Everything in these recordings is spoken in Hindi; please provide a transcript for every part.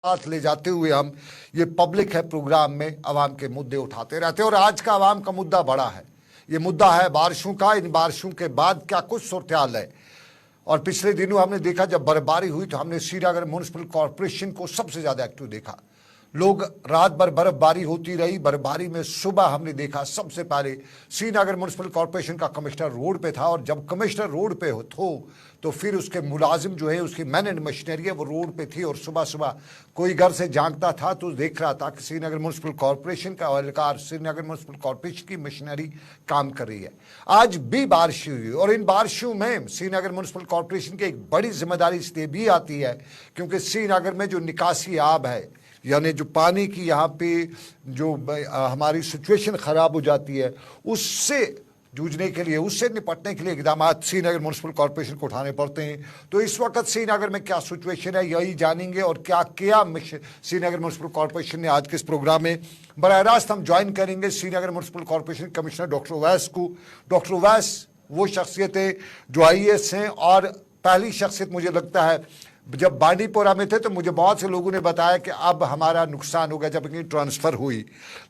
साथ ले जाते हुए हम ये पब्लिक है प्रोग्राम में आवाम के मुद्दे उठाते रहते हैं। और आज का आवाम का मुद्दा बड़ा है, ये मुद्दा है बारिशों का। इन बारिशों के बाद क्या कुछ सूरत हाल है। और पिछले दिनों हमने देखा जब बर्फबारी हुई तो हमने श्रीनगर म्यूनिसिपल कॉरपोरेशन को सबसे ज़्यादा एक्टिव देखा। लोग रात भर बर्फबारी होती रही, बर्फबारी में सुबह हमने देखा सबसे पहले श्रीनगर म्यूनिसिपल कॉरपोरेशन का कमिश्नर रोड पे था। और जब कमिश्नर रोड पे हो तो फिर उसके मुलाजिम जो है, उसकी मैन एंड मशीनरी है, वो रोड पे थी। और सुबह सुबह कोई घर से झांकता था तो देख रहा था कि श्रीनगर म्यूनिसिपल कॉरपोरेशन का एहलकार, श्रीनगर म्यूनिसिपल कॉरपोरेशन की मशीनरी काम कर रही है। आज भी बारिश हुई और इन बारिशों में श्रीनगर म्यूनिसिपल कॉरपोरेशन की एक बड़ी जिम्मेदारी इसलिए भी आती है क्योंकि श्रीनगर में जो निकासी आब है, यानी जो पानी की यहाँ पे जो हमारी सिचुएशन ख़राब हो जाती है, उससे जूझने के लिए, उससे निपटने के लिए इकदाम श्रीनगर म्यूनिसिपल कॉरपोरेशन को उठाने पड़ते हैं। तो इस वक्त श्रीनगर में क्या सिचुएशन है यही जानेंगे और क्या किया श्रीनगर म्यूनिसिपल कॉरपोरेशन ने। आज के इस प्रोग्राम में बराह रास्त हम ज्वाइन करेंगे Srinagar municipal corporation commissioner doctor Uwais को। डॉक्टर उवैस वो शख्सियतें जो IAS हैं, और पहली शख्सियत मुझे लगता है जब बांडीपोरा में थे तो मुझे बहुत से लोगों ने बताया कि अब हमारा नुकसान हो गया जब इनकी ट्रांसफ़र हुई।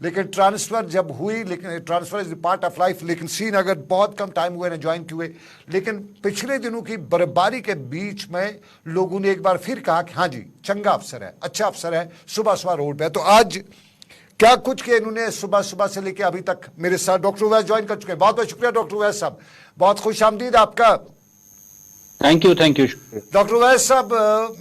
लेकिन ट्रांसफ़र जब हुई, लेकिन transfer is part of life, लेकिन श्रीनगर बहुत कम टाइम हुए ना ज्वाइन किए। लेकिन पिछले दिनों की बर्फबारी के बीच में लोगों ने एक बार फिर कहा कि हाँ जी चंगा अफसर है, अच्छा अफसर है, सुबह सुबह रोड पर है। तो आज क्या कुछ किया इन्होंने सुबह सुबह से लेकर अभी तक। मेरे साथ डॉक्टर उवैस ज्वाइन कर चुके हैं। बहुत बहुत शुक्रिया डॉक्टर उवैस साहब, बहुत खुश आमदीद आपका। थैंक यू डॉक्टर उवैस साहब,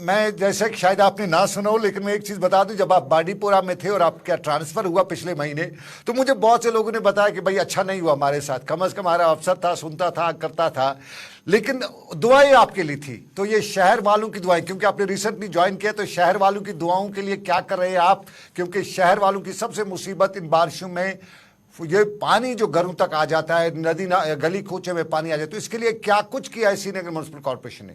मैं जैसे कि शायद आपने ना सुना हो, लेकिन मैं एक चीज़ बता दूं, जब आप बांडीपोरा में थे और आपका ट्रांसफ़र हुआ पिछले महीने, तो मुझे बहुत से लोगों ने बताया कि भाई अच्छा नहीं हुआ हमारे साथ, कम से कम हमारा अफसर था, सुनता था, करता था, लेकिन दुआएं आपके लिए थी। तो ये शहर वालों की दुआएं, क्योंकि आपने रिसेंटली ज्वाइन किया, तो शहर वालों की दुआओं के लिए क्या कर रहे हैं आप? क्योंकि शहर वालों की सबसे मुसीबत इन बारिशों में ये पानी जो घरों तक आ जाता है, नदी गली कोचे में पानी आ जाता है, तो इसके लिए क्या कुछ किया है श्रीनगर म्यूनिसिपल कॉरपोरेशन ने?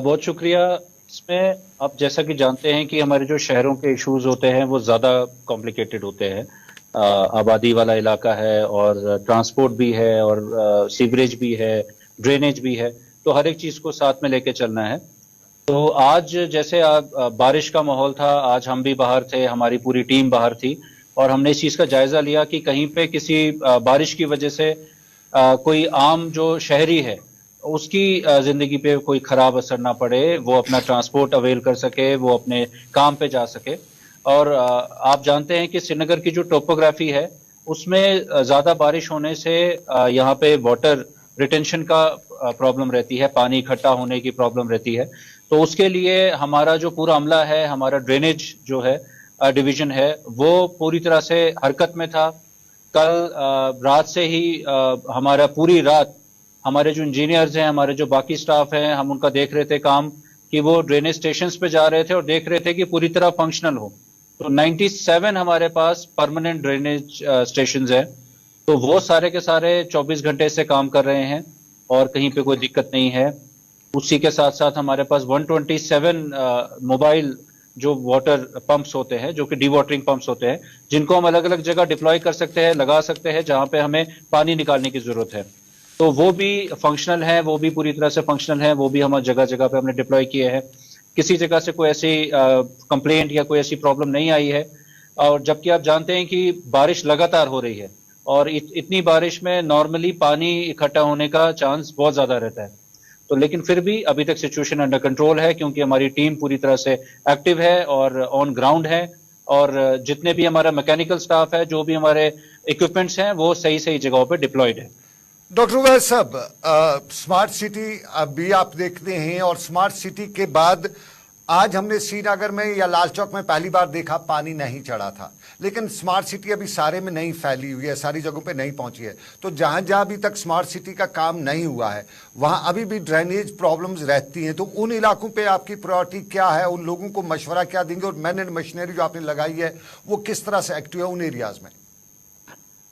बहुत शुक्रिया। इसमें आप जैसा कि जानते हैं कि हमारे जो शहरों के इश्यूज होते हैं वो ज़्यादा कॉम्प्लिकेटेड होते हैं। आबादी वाला इलाका है और ट्रांसपोर्ट भी है और सीवरेज भी है, ड्रेनेज भी है, तो हर एक चीज़ को साथ में लेके चलना है। तो आज जैसे बारिश का माहौल था, आज हम भी बाहर थे, हमारी पूरी टीम बाहर थी और हमने इस चीज़ का जायज़ा लिया कि कहीं पे किसी बारिश की वजह से कोई आम जो शहरी है उसकी ज़िंदगी पे कोई ख़राब असर ना पड़े, वो अपना ट्रांसपोर्ट अवेल कर सके, वो अपने काम पे जा सके। और आप जानते हैं कि श्रीनगर की जो टोपोग्राफी है उसमें ज़्यादा बारिश होने से यहाँ पे वाटर रिटेंशन का प्रॉब्लम रहती है, पानी इकट्ठा होने की प्रॉब्लम रहती है। तो उसके लिए हमारा जो पूरा अमला है, हमारा ड्रेनेज जो है डिवीजन है, वो पूरी तरह से हरकत में था। कल रात से ही हमारा पूरी रात हमारे जो इंजीनियर्स हैं, हमारे जो बाकी स्टाफ हैं, हम उनका देख रहे थे काम कि वो ड्रेनेज स्टेशंस पे जा रहे थे और देख रहे थे कि पूरी तरह फंक्शनल हो। तो 97 हमारे पास परमानेंट ड्रेनेज स्टेशंस हैं, तो वो सारे के सारे 24 घंटे से काम कर रहे हैं और कहीं पे कोई दिक्कत नहीं है। उसी के साथ साथ हमारे पास 127 मोबाइल जो वाटर पंप्स होते हैं, जो कि डीवाटरिंग पंप्स होते हैं, जिनको हम अलग अलग जगह डिप्लॉय कर सकते हैं, लगा सकते हैं जहां पे हमें पानी निकालने की जरूरत है। तो वो भी फंक्शनल है, वो भी पूरी तरह से फंक्शनल है, वो भी हम जगह जगह पे हमने डिप्लॉय किए हैं। किसी जगह से कोई ऐसी कंप्लेंट या कोई ऐसी प्रॉब्लम नहीं आई है। और जबकि आप जानते हैं कि बारिश लगातार हो रही है और इतनी बारिश में नॉर्मली पानी इकट्ठा होने का चांस बहुत ज्यादा रहता है। तो लेकिन फिर भी अभी तक सिचुएशन अंडर कंट्रोल है क्योंकि हमारी टीम पूरी तरह से एक्टिव है और ऑन ग्राउंड है, और जितने भी हमारा मैकेनिकल स्टाफ है, जो भी हमारे इक्विपमेंट्स हैं, वो सही सही जगहों पे डिप्लॉयड है। डॉक्टर उवैस साहब, स्मार्ट सिटी अभी आप देखते हैं, और स्मार्ट सिटी के बाद आज हमने श्रीनगर में या लाल चौक में पहली बार देखा पानी नहीं चढ़ा था, लेकिन स्मार्ट सिटी अभी सारे में नहीं फैली हुई है, सारी जगहों पे नहीं पहुंची है। तो जहां जहां अभी तक स्मार्ट सिटी का काम नहीं हुआ है वहां अभी भी ड्रेनेज प्रॉब्लम्स रहती हैं। तो उन इलाकों पे आपकी प्रायोरिटी क्या है, उन लोगों को मशवरा क्या देंगे, और मैन एंड मशीनरी जो आपने लगाई है वो किस तरह से एक्टिव है उन एरियाज में?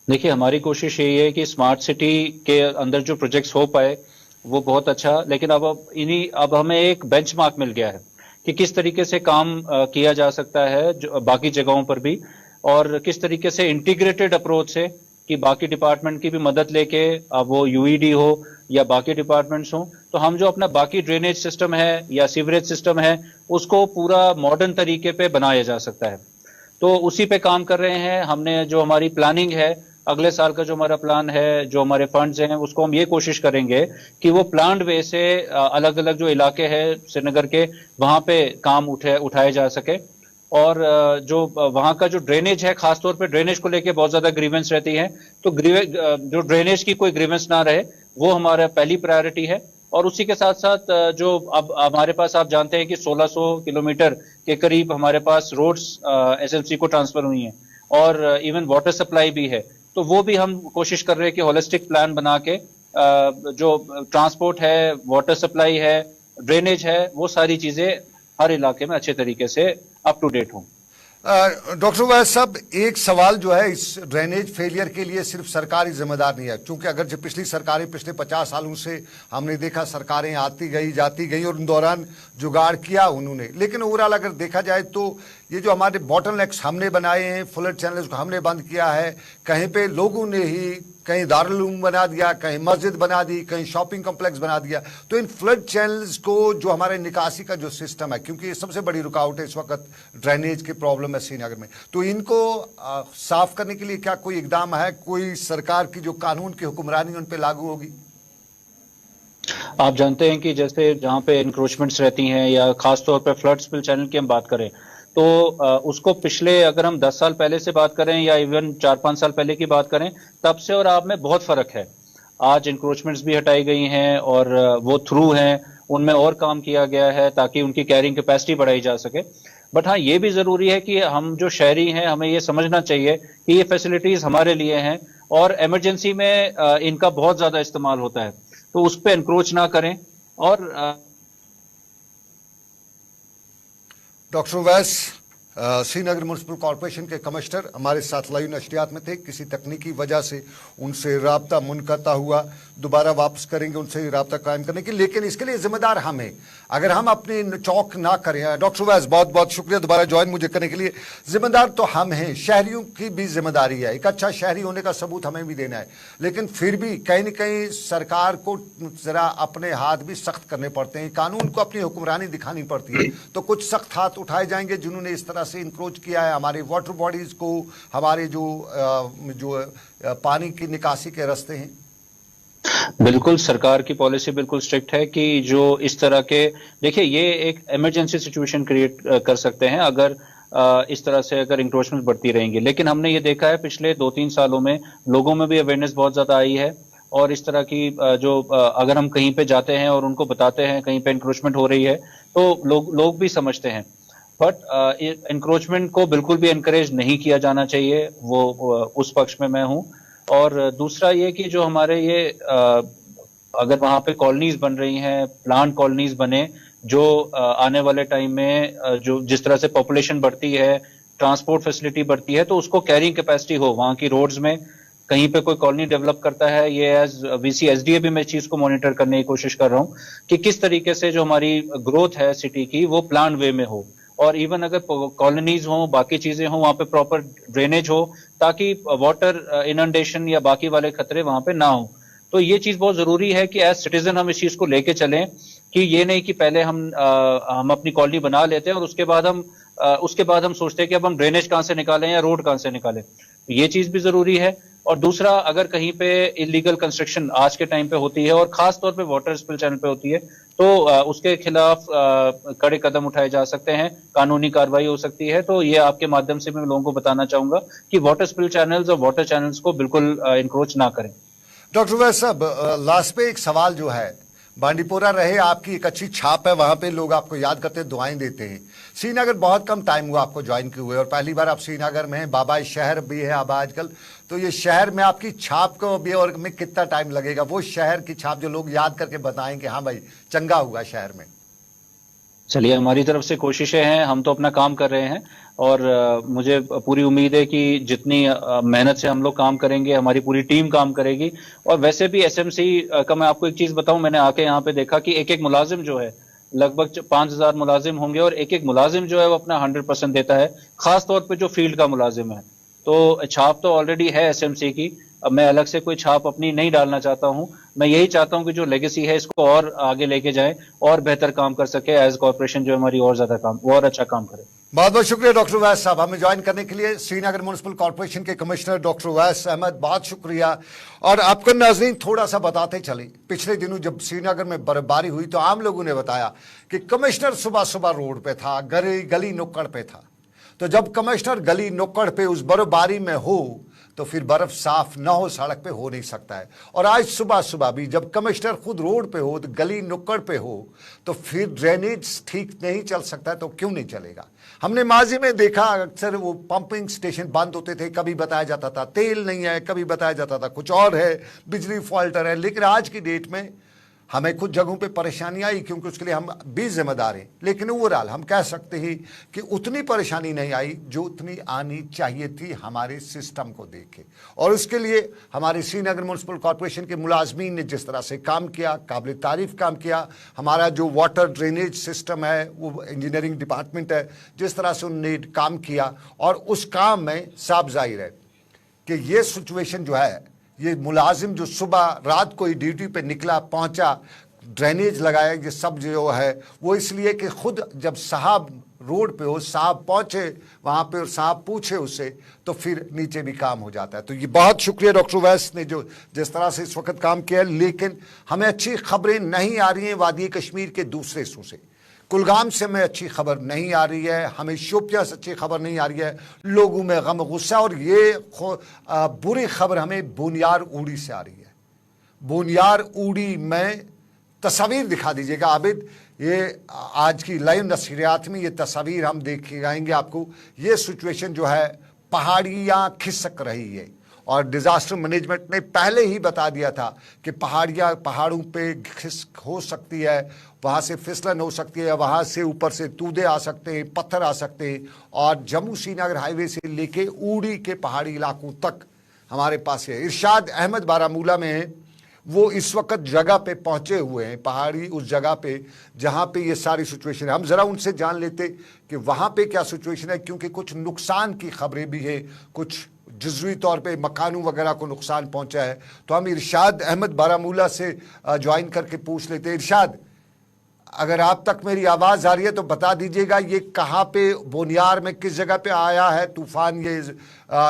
देखिए, हमारी कोशिश यही है कि स्मार्ट सिटी के अंदर जो प्रोजेक्ट्स हो पाए वो बहुत अच्छा, लेकिन अब हमें एक बेंचमार्क मिल गया है कि किस तरीके से काम किया जा सकता है जो बाकी जगहों पर भी, और किस तरीके से इंटीग्रेटेड अप्रोच से कि बाकी डिपार्टमेंट की भी मदद लेके, अब वो यूईडी हो या बाकी डिपार्टमेंट्स हो, तो हम जो अपना बाकी ड्रेनेज सिस्टम है या सीवरेज सिस्टम है उसको पूरा मॉडर्न तरीके पे बनाया जा सकता है। तो उसी पे काम कर रहे हैं। हमने जो हमारी प्लानिंग है, अगले साल का जो हमारा प्लान है, जो हमारे फंड्स हैं, उसको हम ये कोशिश करेंगे कि वो प्लान्ड वे से अलग अलग जो इलाके हैं श्रीनगर के, वहां पे काम उठाए जा सके। और जो वहां का जो ड्रेनेज है, खासतौर पे ड्रेनेज को लेके बहुत ज्यादा ग्रीवेंस रहती है, तो जो ड्रेनेज की कोई ग्रीवेंस ना रहे, वो हमारा पहली प्रायोरिटी है। और उसी के साथ साथ जो अब हमारे पास, आप जानते हैं कि 1600 किलोमीटर के करीब हमारे पास रोड्स एसएमसी को ट्रांसफर हुई हैं, और इवन वाटर सप्लाई भी है। तो वो भी हम कोशिश कर रहे हैं कि होलिस्टिक प्लान बना के जो ट्रांसपोर्ट है, वाटर सप्लाई है, ड्रेनेज है, वो सारी चीजें हर इलाके में अच्छे तरीके से अप टू डेट हों। डॉक्टर वैद साहब, एक सवाल जो है, इस ड्रेनेज फेलियर के लिए सिर्फ सरकारी जिम्मेदार नहीं है, क्योंकि अगर जो पिछली सरकारें, पिछले 50 सालों से हमने देखा सरकारें आती गई जाती गई और उन दौरान जुगाड़ किया उन्होंने, लेकिन ओवरऑल अगर देखा जाए तो ये जो हमारे बॉटलनेक्स हमने बनाए हैं, फ्लड चैनल्स को हमने बंद किया है, कहीं पे लोगों ने ही कहीं दारुल बना दिया, कहीं मस्जिद बना दी, कहीं शॉपिंग कॉम्प्लेक्स बना दिया। तो इन फ्लड चैनल्स को, जो हमारे निकासी का जो सिस्टम है, क्योंकि ये सबसे बड़ी रुकावट है इस वक्त ड्रेनेज की प्रॉब्लम है श्रीनगर में, तो इनको साफ करने के लिए क्या कोई इकदाम है? कोई सरकार की जो कानून की हुक्मरानी उन पर लागू होगी? आप जानते हैं कि जैसे जहाँ पे इंक्रोचमेंट्स रहती हैं, या खासतौर पर फ्लड स्पिल चैनल की हम बात करें, तो उसको पिछले, अगर हम 10 साल पहले से बात करें या इवन 4-5 साल पहले की बात करें, तब से और अब में बहुत फर्क है। आज इंक्रोचमेंट्स भी हटाई गई हैं और वो थ्रू हैं, उनमें और काम किया गया है ताकि उनकी कैरिंग कैपेसिटी बढ़ाई जा सके। बट हाँ, ये भी जरूरी है कि हम जो शहरी हैं, हमें ये समझना चाहिए कि ये फैसिलिटीज हमारे लिए हैं और इमरजेंसी में इनका बहुत ज्यादा इस्तेमाल होता है, तो उस पर इंक्रोच ना करें। और डॉक्टर वैस, श्रीनगर म्यूनसिपल कॉरपोरेशन के कमिश्नर हमारे साथ लाइव नशरियात में थे। किसी तकनीकी वजह से उनसे राब्ता मुनक़ता हुआ, दोबारा वापस करेंगे उनसे राब्ता कायम करने की, लेकिन इसके लिए जिम्मेदार हम हैं। अगर हम अपने चौक ना करें, डॉक्टर वैस बहुत बहुत शुक्रिया दोबारा ज्वाइन मुझे करने के लिए। जिम्मेदार तो हम हैं, शहरियों की भी जिम्मेदारी है, एक अच्छा शहरी होने का सबूत हमें भी देना है, लेकिन फिर भी कहीं न कहीं सरकार को जरा अपने हाथ भी सख्त करने पड़ते हैं, कानून को अपनी हुक्मरानी दिखानी पड़ती है। तो कुछ सख्त हाथ उठाए जाएंगे जिन्होंने इस तरह से इंक्रोच किया है हमारे वाटर बॉडीज को, हमारे जो पानी की निकासी के रास्ते हैं। बिल्कुल, सरकार की पॉलिसी बिल्कुल स्ट्रिक्ट है कि जो इस तरह के, देखिए, ये एक इमरजेंसी सिचुएशन क्रिएट कर सकते हैं अगर इस तरह से अगर इंक्रोचमेंट बढ़ती रहेंगी। लेकिन हमने ये देखा है पिछले 2-3 सालों में लोगों में भी अवेयरनेस बहुत ज्यादा आई है, और इस तरह की जो अगर हम कहीं पे जाते हैं और उनको बताते हैं कहीं पे इंक्रोचमेंट हो रही है, तो लोग भी समझते हैं। बट इंक्रोचमेंट को बिल्कुल भी एनकरेज नहीं किया जाना चाहिए, वो उस पक्ष में मैं हूँ। और दूसरा ये कि जो हमारे ये अगर वहाँ पे कॉलोनीज बन रही हैं, प्लांट कॉलोनीज बने, जो आने वाले टाइम में जो जिस तरह से पॉपुलेशन बढ़ती है, ट्रांसपोर्ट फैसिलिटी बढ़ती है, तो उसको कैरिंग कैपेसिटी हो वहाँ की रोड्स में। कहीं पे कोई कॉलोनी डेवलप करता है, ये एज वीसी एसडीए भी मैं चीज को मॉनिटर करने की कोशिश कर रहा हूँ कि किस तरीके से जो हमारी ग्रोथ है सिटी की, वो प्लान वे में हो। और इवन अगर कॉलोनीज हो, बाकी चीजें हो, वहां पे प्रॉपर ड्रेनेज हो, ताकि वाटर इनंडेशन या बाकी वाले खतरे वहां पे ना हो। तो ये चीज बहुत जरूरी है कि एज सिटीजन हम इस चीज को लेके चलें, कि ये नहीं कि पहले हम अपनी कॉलोनी बना लेते हैं और उसके बाद हम सोचते हैं कि अब हम ड्रेनेज कहाँ से निकालें या रोड कहाँ से निकालें। ये चीज भी जरूरी है। और दूसरा, अगर कहीं पे इलीगल कंस्ट्रक्शन आज के टाइम पे होती है और खास तौर पे वाटर स्पिल चैनल पे होती है, तो उसके खिलाफ कड़े कदम उठाए जा सकते हैं, कानूनी कार्रवाई हो सकती है। तो ये आपके माध्यम से मैं लोगों को बताना चाहूंगा कि वाटर स्पिल चैनल्स और वाटर चैनल्स को बिल्कुल इंक्रोच ना करें। डॉक्टर वैस साहब, लास्ट पे एक सवाल जो है, बांडीपोरा रहे, आपकी एक अच्छी छाप है, वहां पे लोग आपको याद करते हैं, दुआएं देते हैं। श्रीनगर बहुत कम टाइम हुआ आपको ज्वाइन किए हुए और पहली बार आप श्रीनगर में हैं, बाबा शहर भी है अब आजकल, तो ये शहर में आपकी छाप को भी और में कितना टाइम लगेगा, वो शहर की छाप जो लोग याद करके बताएं कि हाँ भाई चंगा हुआ शहर में? चलिए, हमारी तरफ से कोशिशें हैं, हम तो अपना काम कर रहे हैं, और मुझे पूरी उम्मीद है कि जितनी मेहनत से हम लोग काम करेंगे, हमारी पूरी टीम काम करेगी। और वैसे भी एसएमसी का मैं आपको एक चीज बताऊं, मैंने आके यहाँ पे देखा कि एक एक मुलाजिम जो है, लगभग 5000 मुलाजिम होंगे, और एक एक मुलाजिम जो है वो अपना 100% देता है, खास तौर पे जो फील्ड का मुलाजिम है। तो छाप तो ऑलरेडी है एसएमसी की। अब मैं अलग से कोई छाप अपनी नहीं डालना चाहता हूं। मैं यही चाहता हूं कि जो लेगेसी है इसको और आगे लेके जाएं और बेहतर काम कर सके एज कॉर्पोरेशन, जो हमारी और ज्यादा काम और अच्छा काम करे। बहुत बहुत शुक्रिया डॉक्टर उवैस साहब हमें ज्वाइन करने के लिए। श्रीनगर म्युनिसिपल कॉर्पोरेशन के कमिश्नर डॉक्टर उवैस अहमद, बहुत शुक्रिया। और आपको नाज़रीन थोड़ा सा बताते चले, पिछले दिनों जब श्रीनगर में बर्फबारी हुई तो आम लोगों ने बताया कि कमिश्नर सुबह सुबह रोड पे था, गली नुक्कड़ पे था। तो जब कमिश्नर गली नुक्कड़ पे उस बर्फबारी में हो तो फिर बर्फ साफ ना हो सड़क पे हो नहीं सकता है। और आज सुबह सुबह भी जब कमिश्नर खुद रोड पे हो, तो गली नुक्कड़ पे हो, तो फिर ड्रेनेज ठीक नहीं चल सकता है, तो क्यों नहीं चलेगा। हमने माजी में देखा अक्सर वो पंपिंग स्टेशन बंद होते थे, कभी बताया जाता था तेल नहीं है, कभी बताया जाता था कुछ और है, बिजली फॉल्टर है। लेकिन आज की डेट में हमें कुछ जगहों पे परेशानी आई क्योंकि उसके लिए हम भी जिम्मेदार हैं, लेकिन ओवरऑल हम कह सकते हैं कि उतनी परेशानी नहीं आई जो उतनी आनी चाहिए थी हमारे सिस्टम को देखे। और उसके लिए हमारे श्रीनगर म्युनिसिपल कॉर्पोरेशन के मुलाजमीन ने जिस तरह से काम किया, काबिल तारीफ काम किया। हमारा जो वाटर ड्रेनेज सिस्टम है, वो इंजीनियरिंग डिपार्टमेंट है, जिस तरह से उन्होंने काम किया, और उस काम में साफ जाहिर है कि ये सिचुएशन जो है, ये मुलाजिम जो सुबह रात को ही ड्यूटी पे निकला, पहुंचा, ड्रेनेज लगाया, ये सब जो है वो इसलिए कि खुद जब साहब रोड पे हो, साहब पहुंचे वहाँ पे और साहब पूछे उससे, तो फिर नीचे भी काम हो जाता है। तो ये बहुत शुक्रिया डॉक्टर उवैस ने जो जिस तरह से इस वक्त काम किया। लेकिन हमें अच्छी खबरें नहीं आ रही हैं वादी कश्मीर के दूसरे हिस्सों से। कुलगाम से हमें अच्छी खबर नहीं आ रही है, हमें शोपियां से अच्छी खबर नहीं आ रही है, लोगों में गम गुस्सा। और ये बुरी खबर हमें बुनियार उड़ी से आ रही है। बुनियार उड़ी में तस्वीर दिखा दीजिएगा आबिद, ये आज की लाइव नशरियात में ये तस्वीर हम दिखाएंगे आपको। ये सिचुएशन जो है, पहाड़ियाँ खिसक रही है और डिजास्टर मैनेजमेंट ने पहले ही बता दिया था कि पहाड़ों पे खिसक हो सकती है, वहाँ से फिसलन हो सकती है, वहाँ से ऊपर से तूदे आ सकते हैं, पत्थर आ सकते हैं। और जम्मू श्रीनगर हाईवे से लेके उड़ी के पहाड़ी इलाकों तक हमारे पास है। इरशाद अहमद बारामूला में है, वो इस वक्त जगह पे पहुंचे हुए हैं, पहाड़ी उस जगह पे जहाँ पे ये सारी सिचुएशन है। हम ज़रा उनसे जान लेते कि वहाँ पे क्या सिचुएशन है, क्योंकि कुछ नुकसान की खबरें भी है, कुछ जुज़वी तौर पे मकानों वगैरह को नुकसान पहुंचा है। तो हम इरशाद अहमद बारामूला से ज्वाइन करके पूछ लेते हैं। इरशाद, अगर आप तक मेरी आवाज़ आ रही है तो बता दीजिएगा, ये कहाँ पे बोनियार में किस जगह पे आया है तूफान, ये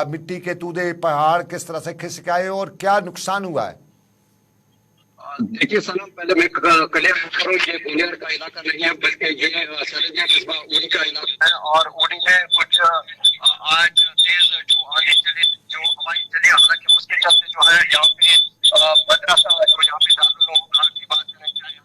मिट्टी के तूदे पहाड़ किस तरह से खिसक आए और क्या नुकसान हुआ है? देखिए सलाम, पहले मैं क्लियर करूं, ये बोनियार का इलाका नहीं है बल्कि ये सरहदिया कस्बा उड़ी का इलाका है। और उड़ी में कुछ आज तेज जो आगे चली, जो हवाई चली, हालांकि उसके चलते जो है यहाँ पे मदरसा जो यहाँ पे दाखिल की बात करना चाहिए।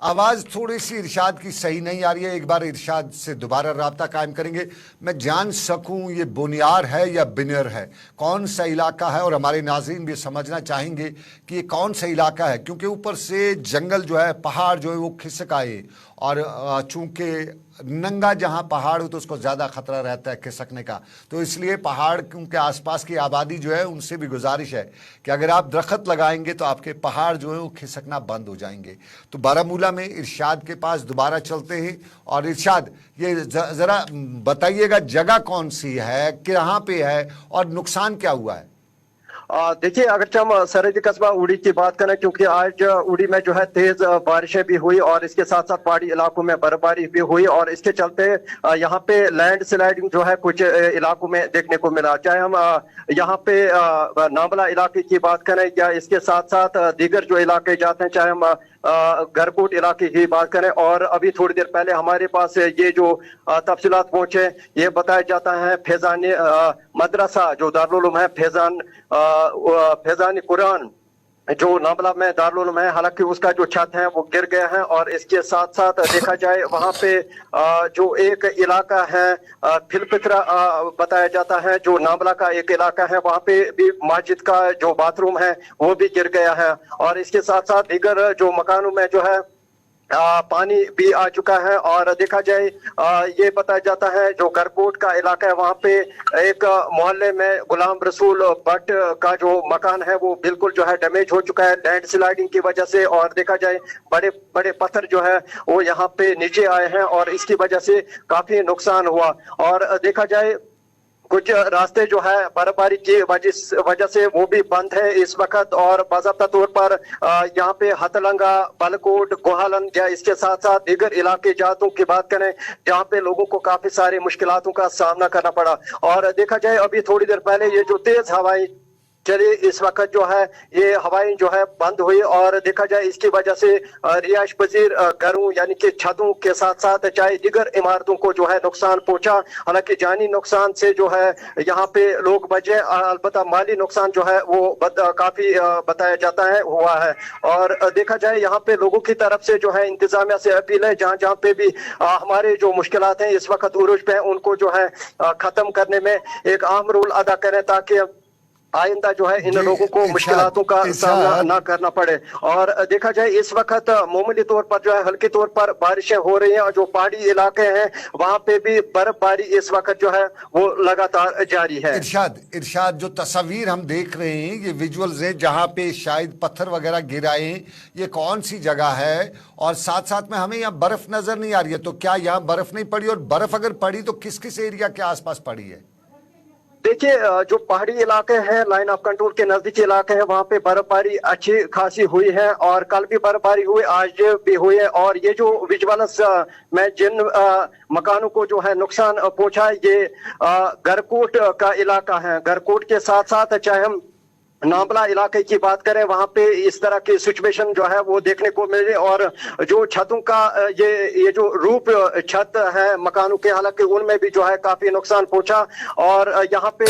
आवाज़ थोड़ी सी इरशाद की सही नहीं आ रही है, एक बार इरशाद से दोबारा राब्ता कायम करेंगे, मैं जान सकूं ये बुनियार है या बिनियर है, कौन सा इलाका है। और हमारे नाज़रीन भी समझना चाहेंगे कि ये कौन सा इलाका है, क्योंकि ऊपर से जंगल जो है, पहाड़ जो है वो खिसक आए, और चूँकि नंगा जहाँ पहाड़ हो तो उसको ज़्यादा ख़तरा रहता है खिसकने का। तो इसलिए पहाड़ के आसपास की आबादी जो है उनसे भी गुजारिश है कि अगर आप दरख्त लगाएंगे तो आपके पहाड़ जो है वो खिसकना बंद हो जाएंगे। तो बारामूला में इरशाद के पास दोबारा चलते हैं। और इरशाद, ये ज़रा बताइएगा जगह कौन सी है, कहाँ पे है और नुकसान क्या हुआ है? देखिए, अगर हम सरहदी कस्बा उड़ी की बात करें, क्योंकि आज उड़ी में जो है तेज बारिशें भी हुई और इसके साथ साथ पहाड़ी इलाकों में बर्फबारी भी हुई, और इसके चलते यहाँ पे लैंड स्लाइडिंग जो है कुछ इलाकों में देखने को मिला। चाहे हम यहाँ पे नांबला इलाके की बात करें या इसके साथ साथ दीगर जो इलाके जाते हैं, चाहे हम गरकोट इलाके की बात करें। और अभी थोड़ी देर पहले हमारे पास ये जो तफसीलात पहुंचे, ये बताया जाता है फैजान मदरसा जो दारुल उलूम है, फैजान कुरान जो नांबला में दारुल उलूम है, हालांकि उसका जो छत है वो गिर गया है। और इसके साथ साथ देखा जाए वहां पे जो एक इलाका है फिलपित्रा बताया जाता है, जो नांबला का एक इलाका है, वहां पे भी मस्जिद का जो बाथरूम है वो भी गिर गया है। और इसके साथ साथ दीगर जो मकानों में जो है पानी भी आ चुका है। और देखा जाए ये बताया जाता है जो गरकोट का इलाका है, वहां पे एक मोहल्ले में गुलाम रसूल भट्ट का जो मकान है वो बिल्कुल जो है डैमेज हो चुका है लैंड स्लाइडिंग की वजह से। और देखा जाए बड़े बड़े पत्थर जो है वो यहाँ पे नीचे आए हैं और इसकी वजह से काफी नुकसान हुआ। और देखा जाए कुछ रास्ते जो है बर्फबारी की वजह से वो भी बंद है इस वक्त। और बाज़ाब्ता तौर पर यहाँ पे हथलंगा, बालाकोट, गोहालन या इसके साथ साथ दीगर इलाके जातों की बात करें जहाँ पे लोगों को काफी सारी मुश्किलातों का सामना करना पड़ा। और देखा जाए अभी थोड़ी देर पहले ये जो तेज हवाएं चलिए इस वक्त जो है ये हवाएं जो है बंद हुई और देखा जाए इसकी वजह से रिहायश पजीर घरों यानी कि छतों के साथ साथ चाहे दिगर इमारतों को जो है नुकसान पहुंचा। हालांकि जानी नुकसान से जो है यहाँ पे लोग बचे, अलबत्ता माली नुकसान जो है वो काफी बताया जाता है हुआ है। और देखा जाए यहाँ पे लोगों की तरफ से जो है इंतजामिया से अपील है जहाँ जहाँ पे भी हमारे जो मुश्किलात हैं इस वक्त उरूज पे उनको जो है खत्म करने में एक अहम रोल अदा करें ताकि आइंदा जो है इन लोगों को मुश्किलातों का सामना ना करना पड़े। और देखा जाए इस वक्त मामूली तौर पर जो है हल्की तौर पर बारिशें हो रही हैं और जो पहाड़ी इलाके हैं वहां पे भी बर्फबारी इस वक्त जो है वो लगातार जारी है। इरशाद जो तस्वीर हम देख रहे हैं ये विजुअल्स हैं जहां पे शायद पत्थर वगैरह गिराए, ये कौन सी जगह है? और साथ साथ में हमें यहाँ बर्फ नजर नहीं आ रही है, तो क्या यहाँ बर्फ नहीं पड़ी? और बर्फ अगर पड़ी तो किस किस एरिया के आसपास पड़ी है? देखिए जो पहाड़ी इलाके हैं, लाइन ऑफ कंट्रोल के नजदीकी इलाके हैं, वहां पे बर्फबारी अच्छी खासी हुई है और कल भी बर्फबारी हुई, आज भी हुई है। और ये जो विजुअल्स में जिन मकानों को जो है नुकसान पहुंचा ये गरकोट का इलाका है। गरकोट के साथ साथ चाहे हम नांबला इलाके की बात करें वहां पे इस तरह की सिचुएशन जो है वो देखने को मिले। और जो छतों का ये जो रूप छत है मकानों के, हालांकि उनमें भी जो है काफी नुकसान पहुंचा। और यहाँ पे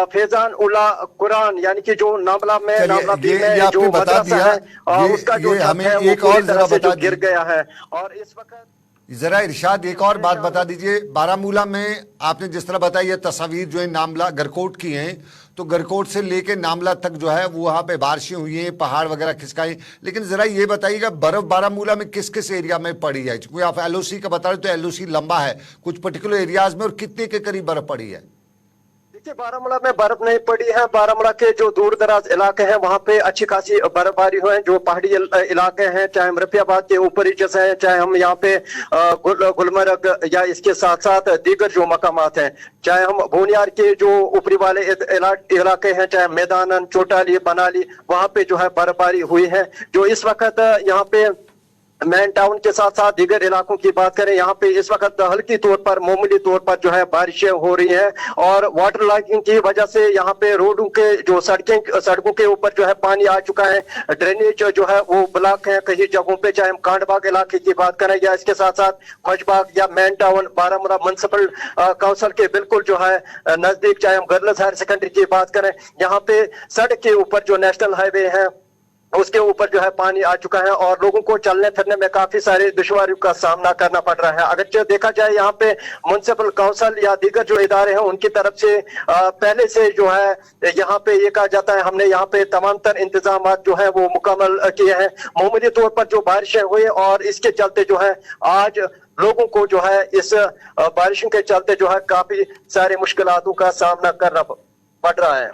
फैजान उला कुरान यानी कि जो नांबला में जो मदरसा है उसका जो छत है वो पूरी तरह से गिर गया है। और इस वक्त जरा इरशाद एक और बात बता दीजिए, बारामूला में आपने जिस तरह बताया ये तस्वीर जो है नामला गरकोट की हैं, तो गरकोट से लेके नामला तक जो है वो वहाँ पे बारिशें हुई हैं, पहाड़ वगैरह खिसकाए, लेकिन जरा ये बताइएगा बर्फ बारामूला में किस किस एरिया में पड़ी है? क्योंकि आप एलओसी का बता रहे तो एलओसी लंबा है, कुछ पर्टिकुलर एरियाज में, और कितने के करीब बर्फ पड़ी है? बारामूला में बर्फ नहीं पड़ी है। बारामूला के जो दूर दराज इलाके हैं वहां पे अच्छी खासी बर्फबारी हुई है। जो पहाड़ी इलाके हैं चाहे हम रफियाबाद के ऊपरी जैसे हैं, चाहे हम यहाँ पे गुलमर्ग या इसके साथ साथ दीगर जो मकामात हैं, चाहे हम भूनियार के जो ऊपरी वाले इलाके हैं, चाहे मैदानन, चोटाली, बनाली, वहां पे जो है बर्फबारी हुई है। जो इस वक्त यहाँ पे मैन टाउन के साथ साथ दीगर इलाकों की बात करें यहाँ पे इस वक्त हल्की तौर पर मामूली तौर पर जो है बारिशें हो रही हैं। और वाटर लॉगिंग की वजह से यहाँ पे रोडों के जो सड़कों के ऊपर जो है पानी आ चुका है, ड्रेनेज जो है वो ब्लॉक है कई जगहों पे, चाहे हम कांडबाग इलाके की बात करें या इसके साथ साथ खोजबाग या man town Baramulla municipal council के बिल्कुल जो है नजदीक, चाहे हम गर्ल्स हायर सेकेंडरी की बात करें, यहाँ पे सड़क के ऊपर जो नेशनल हाईवे है उसके ऊपर जो है पानी आ चुका है और लोगों को चलने फिरने में काफी सारी दुश्वारियों का सामना करना पड़ रहा है। अगर देखा जाए यहाँ पे म्युनिसिपल काउंसिल या दीगर जो इदारे हैं उनकी तरफ से पहले से जो है यहाँ पे ये कहा जाता है हमने यहाँ पे तमाम तर इंतजाम जो है वो मुकम्मल किए हैं। मामूली तौर पर जो बारिशें हुई और इसके चलते जो है आज लोगों को जो है इस बारिशों के चलते जो है काफी सारी मुश्किलातों का सामना करना पड़ रहा है।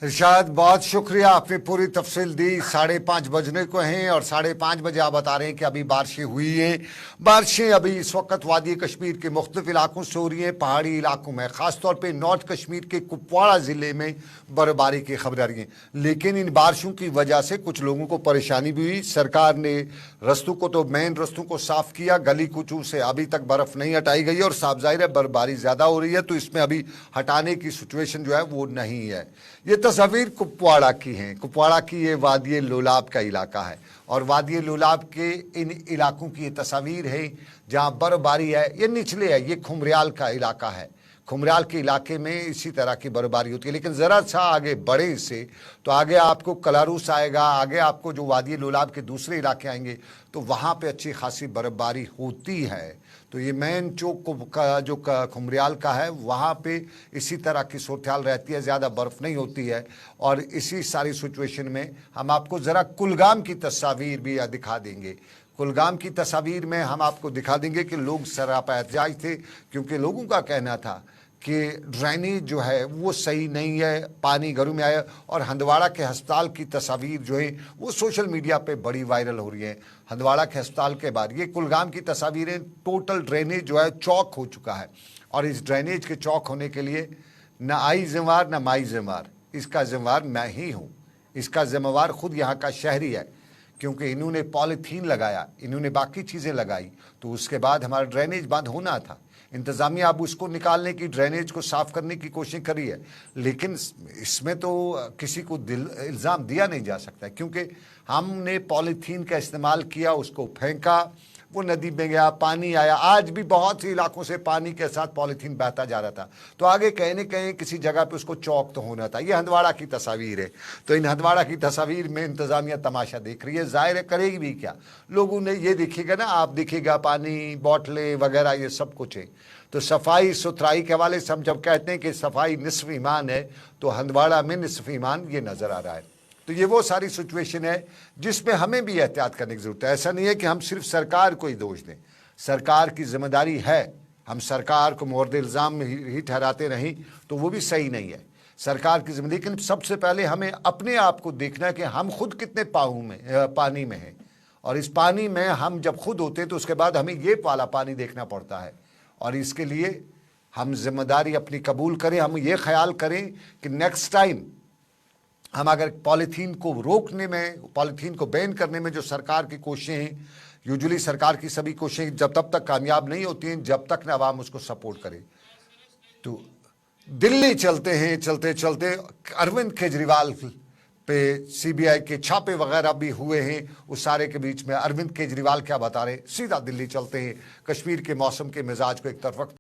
इरशाद बहुत शुक्रिया, आपने पूरी तफसील दी। 5:30 बजने को हैं और 5:30 बजे आप बता रहे हैं कि अभी बारिशें हुई हैं। बारिशें अभी इस वक्त वादी कश्मीर के मुख्तलिफ इलाकों से हो रही हैं, पहाड़ी इलाकों में, ख़ासतौर पे नॉर्थ कश्मीर के कुपवाड़ा ज़िले में बर्फबारी की खबर आ रही है। लेकिन इन बारिशों की वजह से कुछ लोगों को परेशानी भी हुई। सरकार ने रस्तों को तो मेन रस्तों को साफ़ किया, गली कुचों से अभी तक बर्फ़ नहीं हटाई गई और साफ जाहिर है बर्फबारी ज़्यादा हो रही है, तो इसमें अभी हटाने की सिचुएशन जो है वो नहीं है। ये तस्वीर कुपवाड़ा की हैं। कुपवाड़ा की ये वादी लोलाब का इलाका है और वादी लोलाब के इन इलाकों की ये तस्वीर है जहाँ बर्फबारी है। ये निचले है, ये खुमरियाल का इलाका है। खुमरियाल के इलाके में इसी तरह की बर्फबारी होती है। लेकिन ज़रा सा आगे बढ़े इससे तो आगे आपको कलारूस आएगा, आगे आपको जो वादी लोलाब के दूसरे इलाके आएंगे तो वहाँ पे अच्छी खासी बर्फबारी होती है। तो ये मेन चौक का जो खुमरियाल का है वहाँ पे इसी तरह की सूरत-ए-हाल रहती है, ज़्यादा बर्फ़ नहीं होती है। और इसी सारी सिचुएशन में हम आपको ज़रा कुलगाम की तस्वीर भी दिखा देंगे। कुलगाम की तस्वीर में हम आपको दिखा देंगे कि लोग सरापा एहतजाज थे, क्योंकि लोगों का कहना था कि ड्रेनेज जो है वो सही नहीं है, पानी घरों में आया। और हंदवाड़ा के अस्पताल की तस्वीर जो है वो सोशल मीडिया पे बड़ी वायरल हो रही है। हंदवाड़ा के अस्पताल के बाद ये कुलगाम की तस्वीरें, टोटल ड्रेनेज जो है चौक हो चुका है। और इस ड्रेनेज के चौक होने के लिए न आई जिम्मेवार न माई जिम्मेवार, इसका जिम्मेवार मैं ही हूँ। इसका जिम्मेवार खुद यहाँ का शहरी है, क्योंकि इन्होंने पॉलीथीन लगाया, इन्होंने बाकी चीज़ें लगाई, तो उसके बाद हमारा ड्रेनेज बंद होना था। इंतज़ामिया अब उसको निकालने की, ड्रेनेज को साफ़ करने की कोशिश करी है, लेकिन इसमें तो किसी को इल्ज़ाम दिया नहीं जा सकता, क्योंकि हमने पॉलीथीन का इस्तेमाल किया, उसको फेंका, वो नदी में गया, पानी आया। आज भी बहुत से इलाकों से पानी के साथ पॉलीथीन बहता जा रहा था, तो आगे कहीं न कहीं किसी जगह पे उसको चौक तो होना था। ये हंदवाड़ा की तस्वीर है। तो इन हंदवाड़ा की तस्वीर में इंतज़ामिया तमाशा देख रही है, ज़ाहिर करेगी भी क्या, लोगों ने ये दिखेगा ना, आप दिखेगा पानी, बॉटलें वगैरह, ये सब कुछ है। तो सफाई सुथराई के हवाले से हम जब कहते हैं कि सफाई निस्फ ईमान है, तो हंदवाड़ा में निस्फ ईमान ये नज़र आ रहा है। तो ये वो सारी सिचुएशन है जिसमें हमें भी एहतियात करने की ज़रूरत है। ऐसा नहीं है कि हम सिर्फ सरकार को ही दोष दें, सरकार की जिम्मेदारी है। हम सरकार को मोर्द इल्ज़ाम में ही ठहराते नहीं तो वो भी सही नहीं है, सरकार की जिम्मेदारी। लेकिन सबसे पहले हमें अपने आप को देखना है कि हम खुद कितने पानी में हैं, और इस पानी में हम जब खुद होते हैं तो उसके बाद हमें ये वाला पानी देखना पड़ता है। और इसके लिए हम जिम्मेदारी अपनी कबूल करें। हम ये ख्याल करें कि नेक्स्ट टाइम हम अगर पॉलीथीन को रोकने में, पॉलीथीन को बैन करने में जो सरकार की कोशिशें हैं, यूजुअली सरकार की सभी कोशिशें जब तब तक कामयाब नहीं होती हैं जब तक न आवाम उसको सपोर्ट करे। तो दिल्ली चलते हैं, चलते चलते अरविंद केजरीवाल पे सीबीआई के छापे वगैरह भी हुए हैं। उस सारे के बीच में अरविंद केजरीवाल क्या बता रहे, सीधा दिल्ली चलते हैं। कश्मीर के मौसम के मिजाज को एक तरफ